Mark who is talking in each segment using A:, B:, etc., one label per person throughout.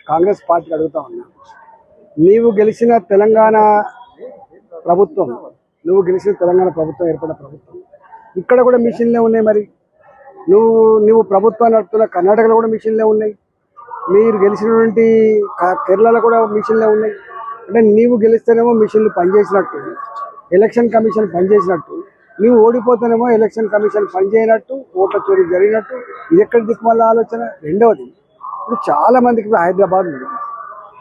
A: Congress party అడుగుతా ఉన్నా, నీవు గెలిచిన తెలంగాణ ప్రభుత్వం ఏర్పడిన ప్రభుత్వం ఇక్కడ కూడా మిషన్లే ఉన్నాయి. మరి నువ్వు ప్రభుత్వాన్ని నడుపుతున్న కర్ణాటకలో కూడా మిషన్లే ఉన్నాయి. మీరు గెలిచినటువంటి కేరళలో కూడా మిషన్లే ఉన్నాయి. అంటే నీవు గెలిస్తేనేమో మిషన్లు పనిచేసినట్టు, ఎలక్షన్ కమిషన్ పనిచేసినట్టు, నీవు ఓడిపోతేనేమో ఎలక్షన్ కమిషన్ పనిచేయనట్టు, ఓట్ల చోరీ జరిగినట్టు. ఇది ఎక్కడి దిక్కుమల్ల ఆలోచన? రెండవది, ఇప్పుడు చాలా మందికి ఇప్పుడు హైదరాబాద్ ఉంది.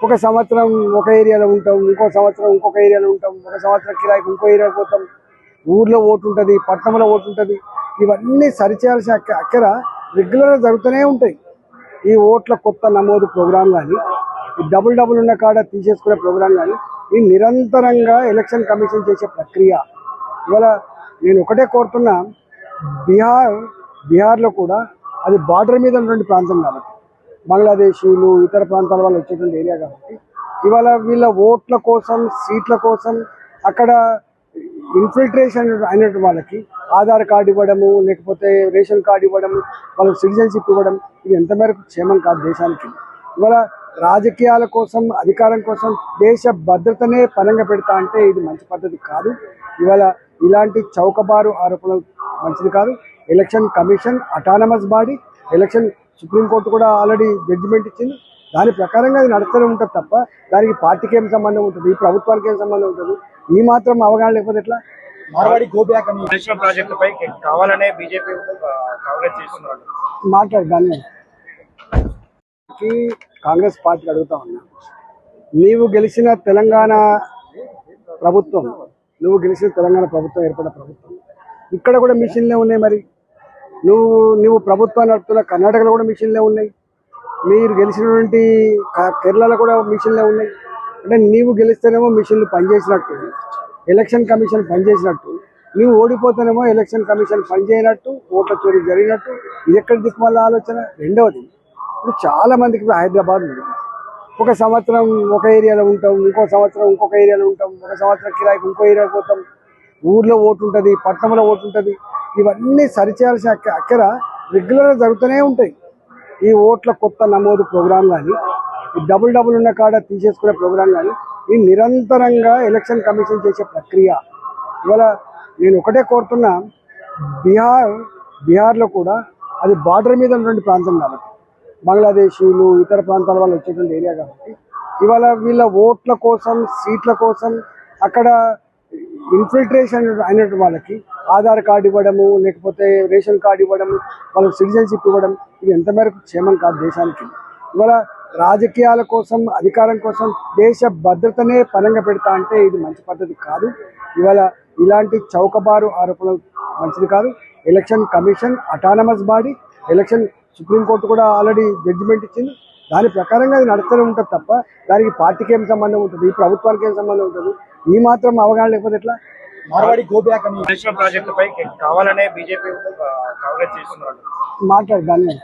A: ఒక సంవత్సరం ఒక ఏరియాలో ఉంటాం, ఇంకో సంవత్సరం ఇంకొక ఏరియాలో ఉంటాం, ఒక సంవత్సరం కిరాయికి ఇంకో ఏరియాకి పోతాం. ఊర్లో ఓటు ఉంటుంది, పట్టణంలో ఓటు ఉంటుంది. ఇవన్నీ సరిచేయాల్సిన అక్కర రెగ్యులర్గా జరుగుతూనే ఉంటాయి. ఈ ఓట్ల కొత్త నమోదు ప్రోగ్రాం కానీ, ఈ డబుల్ ఉన్న కాడ తీసేసుకునే ప్రోగ్రాం కానీ, ఈ నిరంతరంగా ఎలక్షన్ కమిషన్ చేసే ప్రక్రియ. ఇవాళ నేను ఒకటే కోరుతున్నా, బీహార్లో కూడా అది బార్డర్ మీద ఉన్నటువంటి ప్రాంతం కాబట్టి, బంగ్లాదేశీలు ఇతర ప్రాంతాల వాళ్ళు వచ్చేటువంటి ఏరియా కాబట్టి, ఇవాళ వీళ్ళ ఓట్ల కోసం, సీట్ల కోసం అక్కడ ఇన్ఫిల్ట్రేషన్ అయినటువంటి వాళ్ళకి ఆధార్ కార్డు ఇవ్వడము, లేకపోతే రేషన్ కార్డు ఇవ్వడము, వాళ్ళకి సిటిజన్షిప్ ఇవ్వడం, ఇది ఎంత మేరకు క్షేమం కాదు దేశానికి. ఇవాళ రాజకీయాల కోసం, అధికారం కోసం దేశ భద్రతనే పనంగా పెడతా అంటే ఇది మంచి పద్ధతి కాదు. ఇవాళ ఇలాంటి చౌకబారు ఆరోపణలు మంచిది కాదు. Election commission autonomous body, election supreme court కూడా ఆల్రెడీ జడ్జిమెంట్ ఇచ్చింది. దాని ప్రకారంగా అది నడుస్తూనే ఉంటుంది తప్ప దానికి పార్టీకి ఏం సంబంధం ఉంటుంది, ఈ ప్రభుత్వానికి ఏం సంబంధం ఉంటుంది? ఈ మాత్రం అవగాహన లేకపోతే ఎట్లా?
B: మార్వాడి గో బ్యాక్ అని నేషనల్ ప్రాజెక్ట్ పై కావాలనే బీజేపీ కాంగ్రెస్ చేస్తున్నారు.
A: మాట్లాడదాన్ని కాంగ్రెస్ పార్టీ అడుగుతా ఉన్నా, నీవు గెలిచిన తెలంగాణ ప్రభుత్వం ఏర్పడిన ప్రభుత్వం ఇక్కడ కూడా మిషన్లే ఉన్నాయి. మరి నువ్వు ప్రభుత్వాన్ని నడుపుతున్న కర్ణాటకలో కూడా మిషన్లే ఉన్నాయి. మీరు గెలిచినటువంటి కేరళలో కూడా మిషన్లే ఉన్నాయి. అంటే నీవు గెలిస్తేనేమో మిషన్లు పనిచేసినట్టు, ఎలక్షన్ కమిషన్ పనిచేసినట్టు, నీవు ఓడిపోతేనేమో ఎలక్షన్ కమిషన్ పనిచేయనట్టు, ఓట్ల చోరీ జరిగినట్టు. ఇది ఎక్కడి దిక్కుమల్ల ఆలోచన? రెండవది, ఇప్పుడు చాలా మందికి ఇప్పుడు హైదరాబాద్ ఉంది. ఒక సంవత్సరం ఒక ఏరియాలో ఉంటాం, ఇంకో సంవత్సరం ఇంకొక ఏరియాలో ఉంటాం, ఒక సంవత్సరం కిరాయికి ఇంకో ఏరియాకి పోతాం. ఊర్లో ఓటు ఉంటుంది, పట్టణంలో ఓటు ఉంటుంది. ఇవన్నీ సరిచేయాల్సిన అక్కర రెగ్యులర్గా జరుగుతూనే ఉంటాయి. ఈ ఓట్ల కొత్త నమోదు ప్రోగ్రాం కానీ, ఈ డబుల్ ఉన్న కాడ తీసేసుకునే ప్రోగ్రాం కానీ, ఈ నిరంతరంగా ఎలక్షన్ కమిషన్ చేసే ప్రక్రియ. ఇవాళ నేను ఒకటే కోరుతున్నా, బీహార్లో కూడా అది బార్డర్ మీద ఉన్నటువంటి ప్రాంతం కాబట్టి, బంగ్లాదేశీలు ఇతర ప్రాంతాల వాళ్ళు వచ్చేటువంటి ఏరియా కాబట్టి, ఇవాళ వీళ్ళ ఓట్ల కోసం, సీట్ల కోసం అక్కడ ఇన్ఫిల్ట్రేషన్ అయినటువంటి వాళ్ళకి ఆధార్ కార్డు ఇవ్వడము, లేకపోతే రేషన్ కార్డు ఇవ్వడము, వాళ్ళకి సిటిజన్షిప్ ఇవ్వడం, ఇది ఎంత మేరకు క్షేమం కాదు దేశానికి. ఇవాళ రాజకీయాల కోసం, అధికారం కోసం దేశ భద్రతనే పనంగా పెడతా అంటే ఇది మంచి పద్ధతి కాదు. ఇవాళ ఇలాంటి చౌకబారు ఆరోపణలు మంచిది కాదు. Election commission autonomous body, election supreme court కూడా ఆల్రెడీ జడ్జిమెంట్ ఇచ్చింది. దాని ప్రకారంగా అది నడుస్తూనే ఉంటుంది తప్ప దానికి పార్టీకి ఏం సంబంధం ఉంటుంది, ఈ ప్రభుత్వానికి ఏం సంబంధం ఉంటుంది? ఈ మాత్రం అవగాహన లేకపోతే ఎట్లా?
B: మార్వాడి గో బ్యాక్ అని నేషనల్ ప్రాజెక్ట్ పై కావాలనే బీజేపీ కాంగ్రెస్ చేస్తున్నారు.
A: మాట్లాడదాన్ని